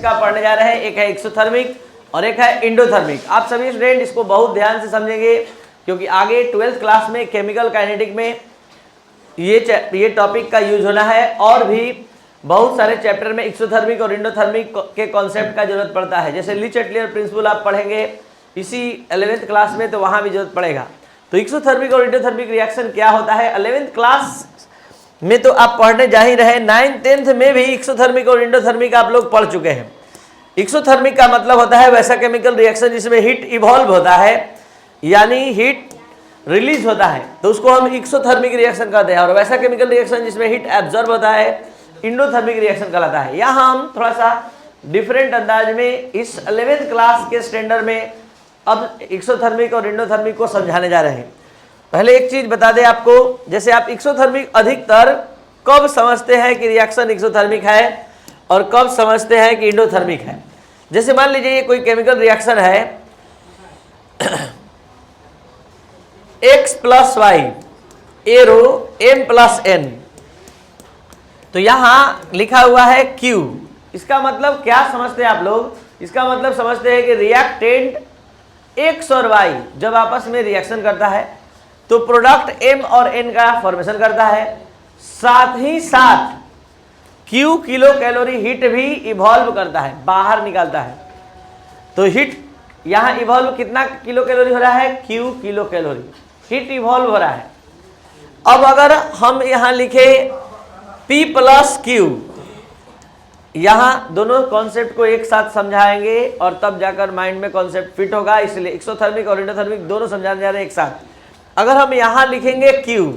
किसका पढ़ने जा रहे हैं, एक है एक्सोथर्मिक और एक है इंडोथर्मिक। आप सभी स्टूडेंट इसको बहुत ध्यान से समझेंगे क्योंकि आगे 12th क्लास में केमिकल काइनेटिक में ये टॉपिक का यूज होना है और भी बहुत सारे चैप्टर में एक्सोथर्मिक और इंडोथर्मिक के कॉन्सेप्ट का जरूरत पड़ता है। जैसे ली चैटलियर प्रिंसिपल आप पढ़ेंगे इसी 11th क्लास में, तो वहां भी जरूरत पड़ेगा। तो एक्सोथर्मिक और इंडोथर्मिक रिएक्शन क्या होता है 11th क्लास में तो आप पढ़ने जा ही रहे। 9th 10th में भी एक्सोथर्मिक और इंडोथर्मिक आप लोग पढ़ चुके हैं। एक्सोथर्मिक का मतलब होता है वैसा केमिकल रिएक्शन जिसमें हीट इवॉल्व होता है, यानी हीट रिलीज होता है, तो उसको हम एक्सोथर्मिक रिएक्शन कहते हैं। और वैसा केमिकल रिएक्शन जिसमें हीट एब्जॉर्ब होता है इंडोथर्मिक रिएक्शन कहलाता है। यहाँ हम थोड़ा सा डिफरेंट अंदाज में इस 11th क्लास के स्टैंडर्ड में अब एक्सोथर्मिक और इंडोथर्मिक को समझाने जा रहे हैं। पहले एक चीज बता दें आपको, जैसे आप एक्सोथर्मिक अधिकतर कब समझते हैं कि रिएक्शन एक्सोथर्मिक है और कब समझते हैं कि इंडोथर्मिक है। जैसे मान लीजिए ये कोई केमिकल रिएक्शन है x plus y arrow m plus n, तो यहां लिखा हुआ है Q। इसका मतलब क्या समझते हैं आप लोग, इसका मतलब समझते हैं कि रिएक्टेंट x और y जब आपस में रिएक्शन करता है तो प्रोडक्ट m और n का फॉर्मेशन करता है, साथ ही साथ Q किलो कैलोरी हीट भी इवॉल्व करता है, बाहर निकालता है। तो हीट यहाँ इवॉल्व कितना किलो कैलोरी हो रहा है, Q kilo calorie heat evolve हो रहा है। अब अगर हम यहाँ लिखे P प्लस Q, यहाँ दोनों कॉन्सेप्ट को एक साथ समझाएंगे और तब जाकर माइंड में कॉन्सेप्ट फिट होगा, इसलिए एक्सोथर्मिक और इंडोथर्मिक दोनों समझाने जा रहे हैं एक साथ। अगर हम यहाँ लिखेंगे Q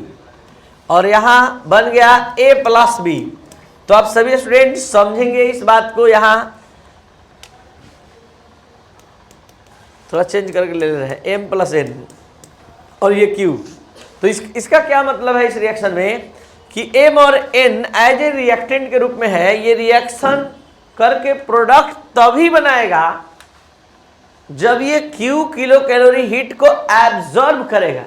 और यहाँ बन गया A प्लस B, तो आप सभी स्टूडेंट समझेंगे इस बात को। यहाँ थोड़ा चेंज करके ले रहे हैं M प्लस N और ये Q। तो इसका क्या मतलब है इस रिएक्शन में कि M और N एज ए रिएक्टेंट के रूप में है। ये रिएक्शन करके प्रोडक्ट तभी बनाएगा जब ये Q किलो कैलोरी हीट को एब्जॉर्ब करेगा,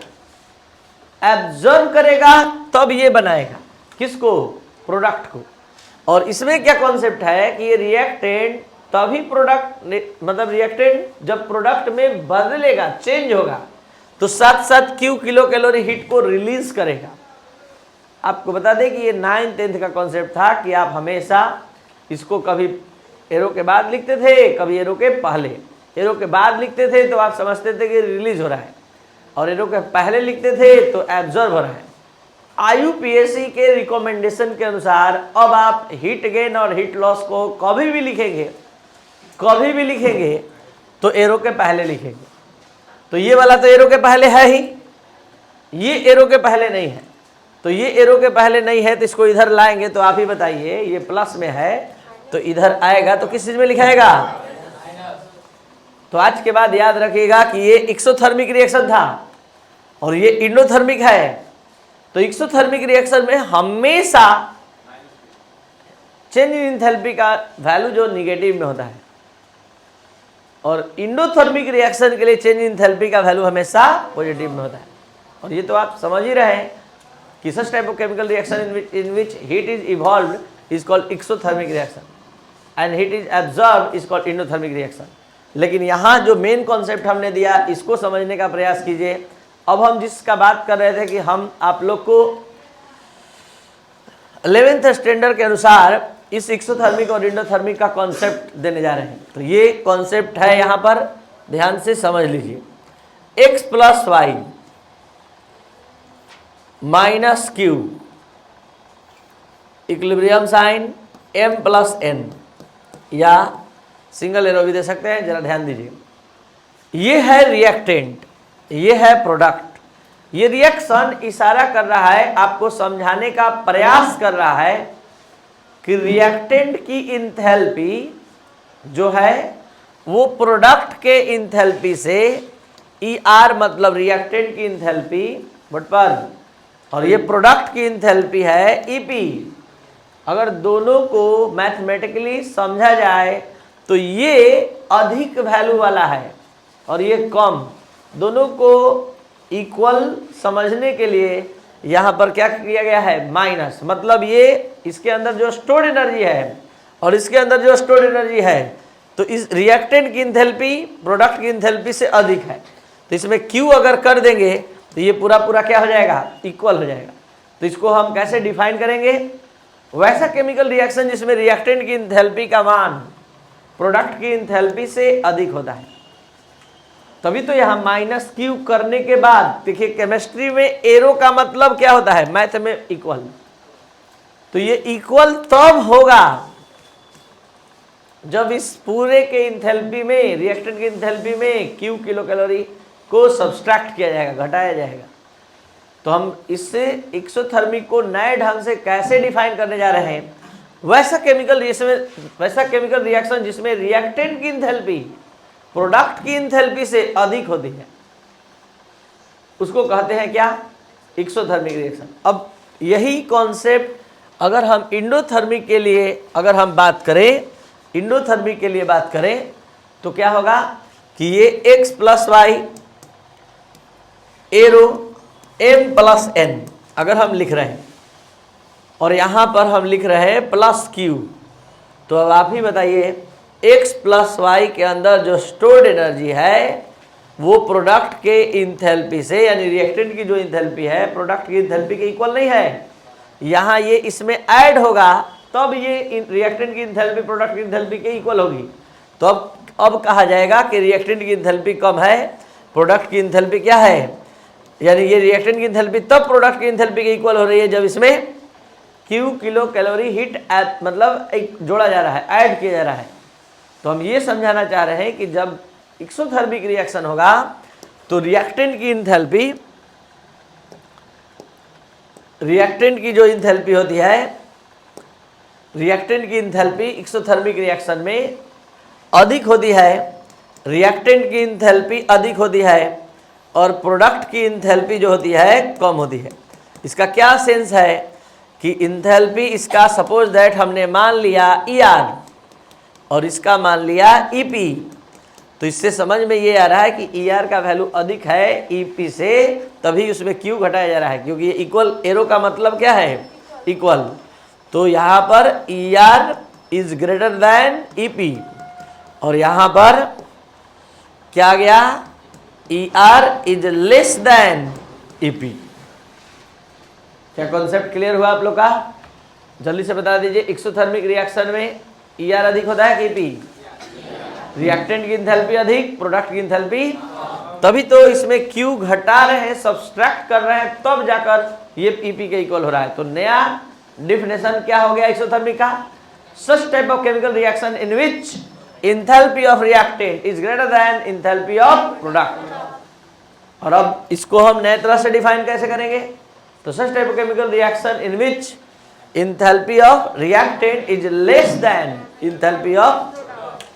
एब्जॉर्ब करेगा तब ये बनाएगा किसको, प्रोडक्ट को। और इसमें क्या कॉन्सेप्ट है कि ये रिएक्टेंट तभी प्रोडक्ट, मतलब रिएक्टेंट जब प्रोडक्ट में बदलेगा, चेंज होगा, तो साथ साथ Q किलो कैलोरी हीट को रिलीज करेगा। आपको बता दें कि ये 9th 10th का कॉन्सेप्ट था कि आप हमेशा इसको कभी एरो के बाद लिखते थे, कभी एरो के पहले। एरो के बाद लिखते थे तो आप समझते थे कि रिलीज हो रहा है, और एरो के पहले लिखते थे तो एब्जॉर्ब हो रहा है। IUPAC के रिकमेंडेशन के अनुसार अब आप हीट गेन और हीट लॉस को कभी भी लिखेंगे तो एरो के पहले लिखेंगे। तो ये वाला तो एरो के पहले है ही, ये एरो के पहले नहीं है। तो ये एरो के पहले नहीं है तो इसको इधर लाएंगे, तो आप ही बताइए, ये प्लस में है तो इधर आएगा तो किस चीज में लिखाएगा। तो आज के बाद याद रखिएगा कि ये एक्सोथर्मिक रिएक्शन था और ये इंडोथर्मिक है। तो एक्सोथर्मिक रिएक्शन में हमेशा चेंज इन एंथैल्पी का वैल्यू जो निगेटिव में होता है, और इंडोथर्मिक रिएक्शन के लिए चेंज इन एंथैल्पी का वैल्यू हमेशा पॉजिटिव में होता है। और ये तो आप समझ ही रहे हैं कि such type of chemical reaction in which heat is evolved is called exothermic reaction and heat is absorbed is called endothermic reaction। लेकिन यहाँ जो मेन कॉन्सेप्ट हमने दिया इसको समझने का प्रयास कीजिए। अब हम जिसका बात कर रहे थे कि हम आप लोग को 11th स्टैंडर्ड के अनुसार इस एक्सोथर्मिक और इंडोथर्मिक का कॉन्सेप्ट देने जा रहे हैं। तो ये कॉन्सेप्ट है, यहाँ पर ध्यान से समझ लीजिए। x plus y minus Q equilibrium sign M plus N, या सिंगल एरो भी दे सकते हैं, जरा ध्यान दीजिए। ये है रिएक्टेंट, ये है प्रोडक्ट। ये रिएक्शन इशारा कर रहा है, आपको समझाने का प्रयास कर रहा है कि रिएक्टेंट की इंथैल्पी जो है वो प्रोडक्ट के इंथैल्पी से ER मतलब रिएक्टेंट की इंथैल्पी पर, और ये प्रोडक्ट की इंथैल्पी है EP। अगर दोनों को मैथमेटिकली समझा जाए तो ये अधिक वैल्यू वाला है और ये कम, दोनों को इक्वल समझने के लिए यहाँ पर क्या किया गया है, माइनस। मतलब ये इसके अंदर जो स्टोर्ड एनर्जी है और इसके अंदर जो स्टोर्ड एनर्जी है, तो इस रिएक्टेंट की इंथैल्पी प्रोडक्ट की इंथैल्पी से अधिक है। तो इसमें Q अगर कर देंगे तो ये पूरा पूरा क्या हो जाएगा, इक्वल हो जाएगा। तो इसको हम कैसे डिफाइन करेंगे, वैसा केमिकल रिएक्शन जिसमें रिएक्टेंट की इंथैल्पी का मान प्रोडक्ट की इंथैल्पी से अधिक होता है। तभी तो यहाँ -Q करने के बाद देखिए, केमिस्ट्री में एरो का मतलब क्या होता है, मैथ में इक्वल। तो ये इक्वल तब होगा जब इस पूरे के इंथैल्पी में, रिएक्टेंट की इंथैल्पी में Q किलो कैलोरी को सब्सट्रैक्ट किया जाएगा, घटाया जाएगा। तो हम इससे एक्सोथर्मिक को नए ढंग से कैसे डिफाइन करने जा रहे हैं, वैसा केमिकल रिएक्शन जिसमें रिएक्टेंट की इंथैल्पी प्रोडक्ट की इंथैल्पी से अधिक होती है, उसको कहते हैं क्या, एक्सोथर्मिक रिएक्शन। अब यही कॉन्सेप्ट अगर हम इंडोथर्मिक के लिए अगर हम बात करें, इंडोथर्मिक के लिए बात करें तो क्या होगा कि ये x + y arrow m + n अगर हम लिख रहे हैं और यहाँ पर हम लिख रहे हैं +Q, तो अब आप ही बताइए x + y के अंदर जो स्टोर्ड एनर्जी है वो प्रोडक्ट के इंथैल्पी से, यानी रिएक्टेंट की जो इंथैल्पी है प्रोडक्ट की इंथैल्पी के इक्वल नहीं है। यहाँ ये इसमें ऐड होगा तब ये रिएक्टेंट की इंथैल्पी प्रोडक्ट की इंथैल्पी के इक्वल होगी। तो अब कहा जाएगा कि रिएक्टेंट की इंथैल्पी कम है, प्रोडक्ट की इंथैल्पी क्या है, यानी ये रिएक्टेंट की इंथैल्पी तब प्रोडक्ट की इंथैल्पी के इक्वल हो रही है जब इसमें Q किलो कैलोरी हीट मतलब एक जोड़ा जा रहा है, ऐड किया जा रहा है। तो हम ये समझाना चाह रहे हैं कि जब एक्सोथर्मिक रिएक्शन होगा तो रिएक्टेंट की इंथैल्पी, रिएक्टेंट की जो इंथैल्पी होती है, रिएक्टेंट की इंथैल्पी एक्सोथर्मिक रिएक्शन में अधिक होती है, रिएक्टेंट की इंथैल्पी अधिक होती है और प्रोडक्ट की इंथैल्पी जो होती है कम होती है। इसका क्या सेंस है कि इंथैल्पी इसका सपोज दैट हमने मान लिया ER और इसका मान लिया EP, तो इससे समझ में ये आ रहा है कि ER का वैल्यू अधिक है EP से, तभी उसमें Q घटाया जा रहा है, क्योंकि ये इक्वल, एरो का मतलब क्या है, इक्वल। तो यहाँ पर ER is greater than EP और यहाँ पर क्या गया, ER is less than EP। क्या कॉन्सेप्ट क्लियर हुआ आप लोग का? जल्दी से बता दीजिए, एक्सोथर्मिक रिएक्शन में ER अधिक होता है कि EP? रिएक्टेंट की इंथैल्पी अधिक, प्रोडक्ट की इंथैल्पी, तभी तो इसमें Q घटा रहे हैं, सब्सट्रैक्ट कर रहे हैं, तब जाकर ये EP के इक्वल हो रहा है। तो नया डिफिनेशन क्या हो गया एक्सोथर्मिक का, such type of chemical reaction in which enthalpy of reactant is greater than enthalpy of product. और अब इसको हम नए तरह से डिफाइन कैसे करेंगे, तो such type of chemical reaction in which enthalpy of reactant is less than enthalpy of.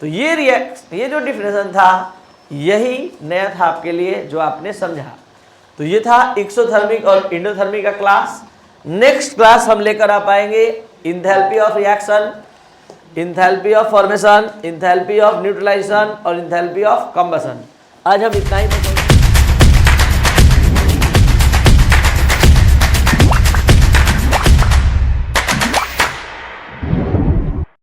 तो ये जो डिफिनेशन था यही नया था आपके लिए जो आपने समझा। तो ये था एक्सोथर्मिक और इंडोथर्मिक का क्लास। नेक्स्ट क्लास हम लेकर आ पाएंगे enthalpy of reaction, enthalpy of formation, enthalpy of neutralisation और इंथैल्पी ऑफ कंबशन। आज हम इतना ही